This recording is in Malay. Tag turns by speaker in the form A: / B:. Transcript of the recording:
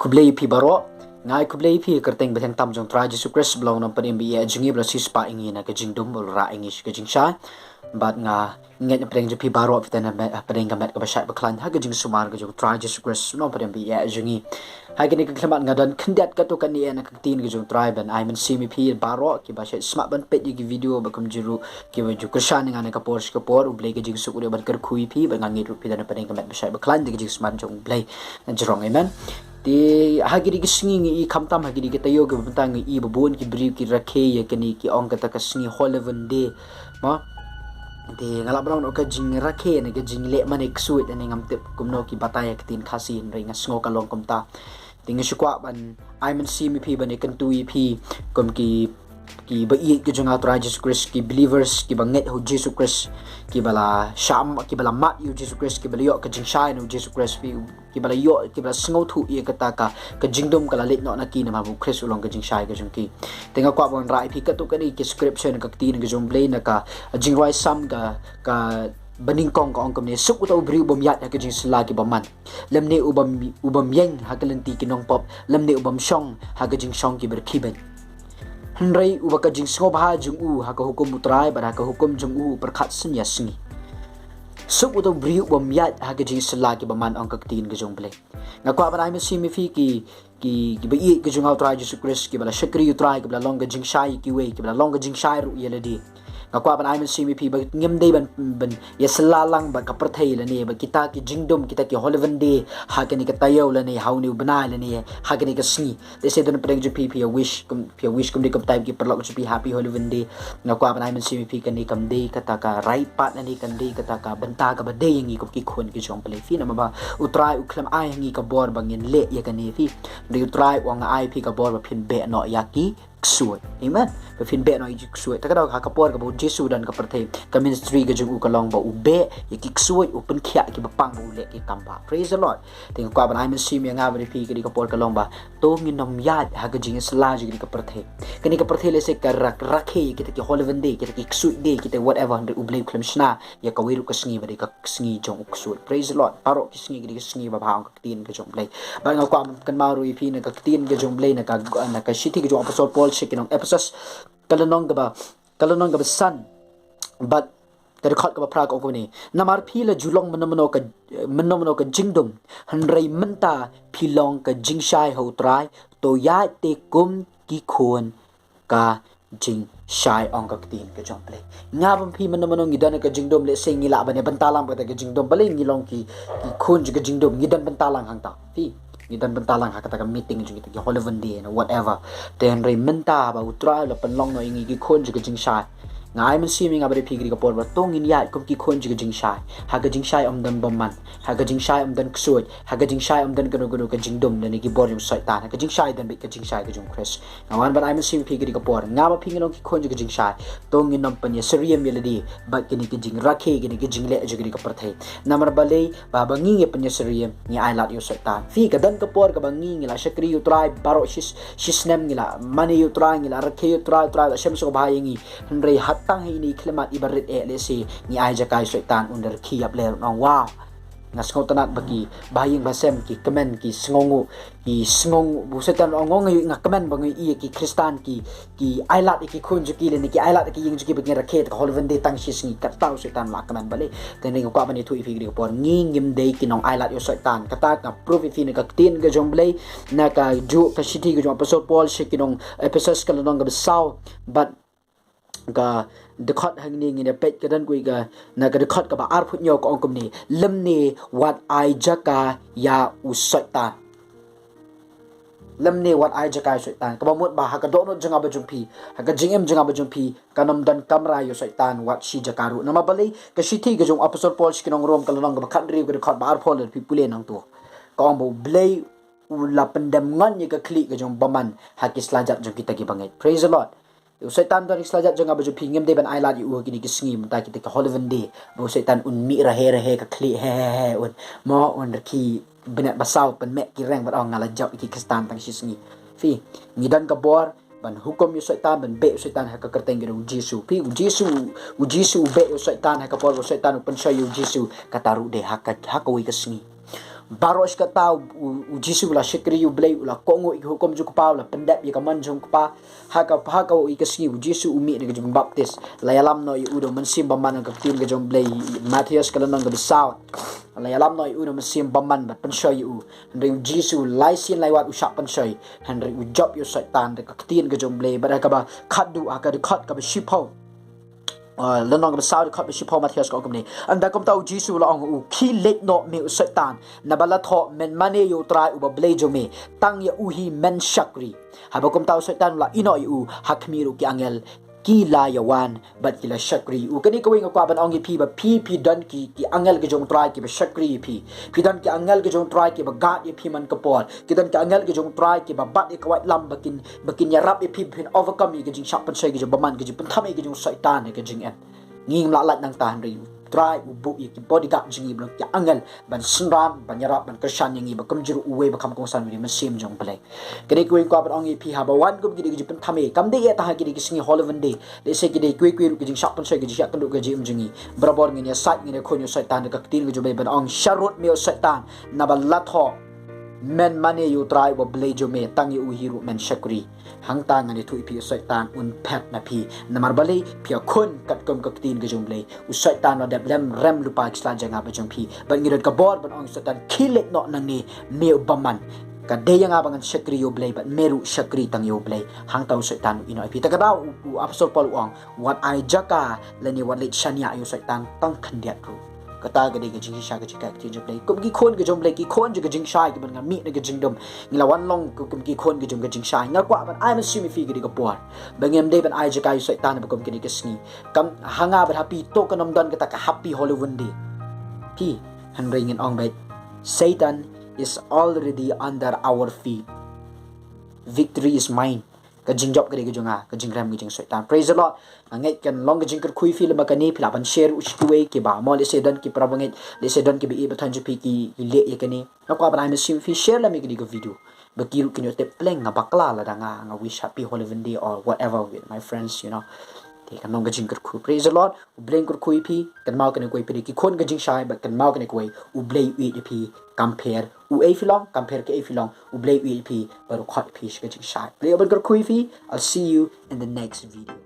A: kublei pi baro ngai kublei pi kerteng beteng tam jong tra Jesu Christ blong nam panim bi jingi bla sis pa ingi na ka jingdum bol ra ingi ka jing sha bat nga nget na preng pi baro fitana preng ka met ka bashat baklan ha ka jing sumar ka jong tra Jesu Christ no panim bi jingi ha ka ni ka klamat nga dan khndiat ka to ka ni na ka tin ka jong tribe and I mean see me pi baro ki ba smart ban pet gi video ba kum jiru ki ba ju krishan nga na ka por ublei ka jing su ure ban kar khui pi ba ngi ru pi dan preng ka met bashat baklan de jing smart jong ublei jirong amen di hagiri ki singi i khamtam hagiri ki tayo ki bantang i babon ki brief ki rakhe ya kani ki ong kata ka singi holeven de ma de ngala brown ka jing rakhe ne ka jing le mane ksuit ne ngam tip kumno ki bataya kitin khasi ring sngo ka long kumta ting shukwa ban I mean see me pi ban kan tu pi kum ki ba i ki junga tra Jesus Christ ki believers ki banget ho Jesus Christ ki bala sham ki bala mat yu Jesus Christ ki bala yo ka jing shine ho Jesus Christ pi ki bala yo ki bala sngo thu i ka ta ka jingdom kala let no na ki na ma bu Christ ulong ka jing shine ka jung ki tenga kwa bon rai pi ka tu ka ni ki scripture ka tin ka jung play na ka jing roi sam ka baning kong ka ong kamne suk uta ubri ubam yat ka jing sla ki baman lamne ubam yeng ha ka lenti ki nong pop lamne ubam shong ha ka jing shong ki ber khiben Henry ubaka jing sngo bha jung u ha ka hukum utrai ba ka hukum jung u perkhat sun yasni suk uto briu bom yat ha ka jing sala ki baman ong ka tin ka jung ble na kwa ba ai si mi fi ki ba i ka jung utrai Jesus Christ ki bala shakri utrai ki bala long ka jing shai ki we ki bala long ka jing shai ru yeladi na kwa ba ai si mi fi ba ngem dei ban yasala lang ba ka perthai la ni ba kita ki jingdom kita ki holeven de ha ka ni ka tayo la ni how ni bana la ni ha ka ni ka sni they say don preng ju pi wish kum di kum time ki perlok ju pi happy holeven de na kwa ba ai si mi fi ka ni kam de ka ta ka right part na ni kan de ka ta ka banta ka ba de ngi ko ki khon ki jong play fi na ba utrai uklam ai ngi ka bor bangin le ya ka ni fi de utrai wang ai pi ka bor ba phin be no ya ki ksuat amen ba fin be no i ksuat ta ka ha ka por ka bo Jesu dan ka perthai ka ministry ka jung ka long ba u be ya ki ksuat open khia ki ba pang u le ki kamba praise the Lord ting kwa ban ai men sim ya nga ba pi ka di ka por ka long ba to ngi nom yat ha ka jing sla ji ka perthai ka ni ka perthai le se ka rakhe ki ta ki holeven de ki ta ki ksuat de ki ta whatever under u ble klam shna ya ka wiru ka sngi ba de ka sngi jong ksuat praise the Lord paro ki sngi ki sngi ba bang ka tin ka jong ble ba nga kwa kan ma ru pi na ka tin ka jong ble na ka shiti ka jong apostle Paul shikinong Ephesus kalanong ga ba san but kada khat ka ba pra ko ni namar phi la julong manono ka jingdom hanrai menta philong ka jingshai ho trai to ya te kum ki khon ka jing shai ong ka tin ka jong play nga bam phi manono ngidan ka jingdom le sing ngila ba ne bantalang ba ka jingdom bale ngilong ki khon ka jingdom ngidan bantalang hang ta phi ngidan bantalang ha kata ka meeting ju kita ki holeven day and whatever then re menta ba utra la panlong no ingi ki khon ju ka jing shai ngai man simi nga bare phigri ka por ba tong in ya kum ki khon ju ka jing shai ha ka jing shai om dan bomman ha ka jing shai om dan ksoi ha ka jing shai om dan ganu ka jing dom ne ki bor jum saitan ha ka jing shai dan bi ka jing shai ka jung Chris ngawan ban ai man simi phigri ka por nga ba phingilong ki khon ju ka jing shai tong in nam pan ya seriam melody ba kini ki jing rakhe kini ki jing le ju ka perthai namar bale ba bangi ye pan ya seriam ni ai lat yo saitan fi ka dan ka por ka bangi ngila shakri yu try baro shisnem ngila mani yu try ngila rakhe yu try shem so ba yengi henry tang ini klemat ibarit le si ni ai jakai saitan under ki ap le no wow ngas ngau tanat bagi baying basem ki kemen ki sngongu bu setan ongong ngi nga kemen bangi i ki kristan ki ailat ki khun ju ki le ni ki ailat ki ying ju ki bagi rakhet ka holven de tang shi sngi ka tau setan la kemen bale ten ring ko bani thu i figri por ngi ngim de ki nong ailat yo setan kata ka proof fi ni ka tin ga jong blai na ka ju ka shiti ga jong apostle Paul shi ki nong Ephesus ka nong ga sau but ga dekhat hangni ngi ne pet kadan kui ga na ga dekhat ka ba ar phut nyo ko ong kum ni lemni what I jaka ya usaitan lemni what I jaka usaitan ka ba mut ba ha ka do no janga ba jumpi ha ka jingem janga ba jumpi kanam dan kamra yo saitan what shi jakaru na mabali ka shithi ga jong apostle Paul skinong rom ka long ga khandri ga dekhat ba ar phol pi pule nang tu ka ong bo blay ula pendam ngan ni ka klik ga jong baman ha ki slajat jong kita ki bangai praise the Lord Saitan dan islajat janga baju pingem de ban ai lat yu kini kisngi mta kita ka holeven de bo saitan un mi rahe ka kli he un mo un ki benet basau pen mek ki reng bat ong ngala jaw ki kristan tang sisngi fi ngidan ka bor ban hukum yu saitan ban be saitan ha ka kerteng ge Jesu pi Jesu be yu saitan ha ka por saitan pen shay yu Jesu kataru de ha ka wi kisngi baros ka tau u jisu la shikri u blay ula kongo I hukum ju pa la pendap I kaman jong pa haka I kasi u jisu umi ne jong baptis la yalam no I udo mensim baman ka tin ga jong blay Matthias kala nang ga bisaw la yalam no I udo mensim baman bat penshoy u ndre u jisu lai sin lai wat u shak penshoy handre u job yo satan ka tin ga jong blay ba ka ba khadu aka de khat ka ba shipho lenong ba saud khat ba shipho Matthias ka kumni anda kom tau jisu la ong u khi let no me u satan na bala tho men mane yo try u ba blay jo me tang ya u hi men shakri haba kom tau satan la ino u hakmiru ki angel ki la yawan bat kila shakri u kani kawing ko ban ong pi ba pi dan ki angel ke jong try ki ba shakri pi dan ki angel ke jong try ki ba ga ye pi man ka por ki dan ki angel ke jong try ki ba bat e kwat lam bakin ya rap e pi pin overcome ke jing shap pan sai ke jong baman ke jing pan ke jong saitan ke jing en nging la lat nang tan ri try u bu ki body gap jing iblo ki angel ban sunram ban yarap ban kershan yang iba kamjuru uwe ba kam kong san wi masim jong play kene kuin ko ban ong pi ha ba wan gum ki ji pan thame kam de ya ta ki singi holoven de le se ki de kwe ru ki jing shap pan sai ki jing kan ke jim jingi brabor ngin ya sat ngin ko nyo saitan ka tin ke jo ban ong sharut me saitan na ba latho men mane you try ba blay jo me tang yu hiru men shakri hang tang ani thu pi saitan un pet na pi namar bali pi khun kat kom ka tin ga jong blay u saitan no dep lem rem lupa kislan janga ba jong pi ban ngirot ka bor ban ong saitan kilet no nang ni me baman ka de yang abangan shakri yo blay but meru shakri tang yo blay hang tau saitan ino pi ta ka daw u apostol paul ong wat ai jaka lani wat lit shania yo saitan tang khandiat ru kata gede ke jing sha ke chika ke jing play kum ki khon ke jong play ki khon je ke jing sha ke ban ngam mi ne ke jing dom ngila wan long kum ki khon ke jong ke jing sha ngal kwa ban ai ma simi fi ke ko por bangem de ban ai je kai saitan ba kum ke ke sngi kam hanga ba happy to ka nom don ka ta ka happy hollywood de pi han ringin ong ba Satan is already under our feet victory is mine ka jing job kare ka junga ka jing ram ki jing saitan praise the lord angai kan long ka jing kar khui fil ba kani phila ban share ushtuwe ki ba mo le sedan ki prabangai le sedan ki bi bathan ju pi ki le ye kani na kwa ban sim fi share la mi ki video ba ki ru ki te pleng nga bakla la da nga wish happy holiday or whatever with my friends you know te kan long ka jing kar khu praise the lord u bleng kar khui pi kan mau kan koi pi ki khon ka jing shai ba kan mau kan koi u blei wi pi compare u a filong compare ke a filong u blei wi pi baru khot pi ka jing shai play over kar khui pi I'll see you in the next video.